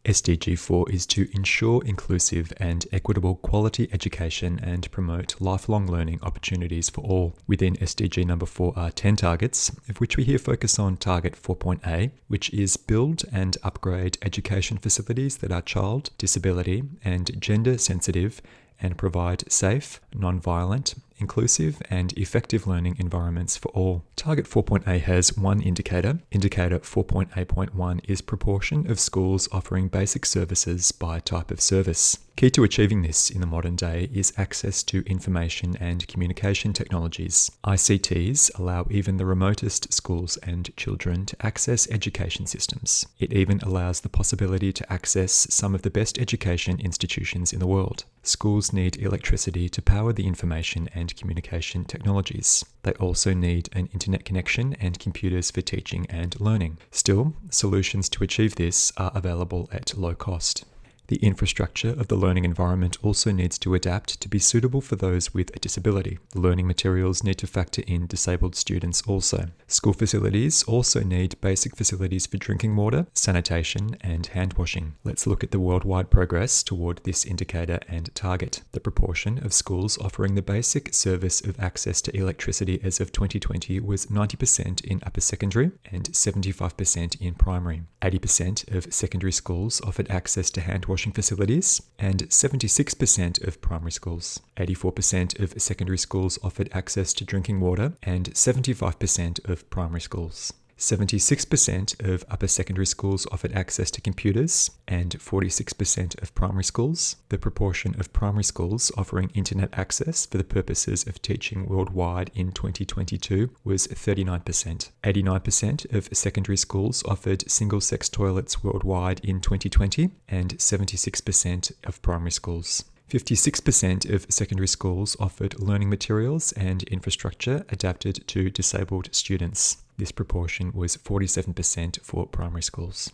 SDG 4 is to ensure inclusive and equitable quality education and promote lifelong learning opportunities for all. Within SDG number 4 are 10 targets, of which we here focus on target 4.A, which is build and upgrade education facilities that are child, disability, and gender sensitive and provide safe, non-violent, inclusive and effective learning environments for all. Target 4.A has one indicator. Indicator 4.A.1 is proportion of schools offering basic services by type of service. Key to achieving this in the modern day is access to information and communication technologies. ICTs allow even the remotest schools and children to access education systems. It even allows the possibility to access some of the best education institutions in the world. Schools need electricity to power the information and communication technologies. They also need an internet connection and computers for teaching and learning. Still, solutions to achieve this are available at low cost. The infrastructure of the learning environment also needs to adapt to be suitable for those with a disability. The learning materials need to factor in disabled students also. School facilities also need basic facilities for drinking water, sanitation, and hand washing. Let's look at the worldwide progress toward this indicator and target. The proportion of schools offering the basic service of access to electricity as of 2020 was 90% in upper secondary and 75% in primary. 80% of secondary schools offered access to hand washing facilities, and 76% of primary schools. 84% of secondary schools offered access to drinking water, and 75% of primary schools. 76% of upper secondary schools offered access to computers, and 46% of primary schools. The proportion of primary schools offering internet access for the purposes of teaching worldwide in 2022 was 39%. 89% of secondary schools offered single-sex toilets worldwide in 2020, and 76% of primary schools. 56% of secondary schools offered learning materials and infrastructure adapted to disabled students. This proportion was 47% for primary schools.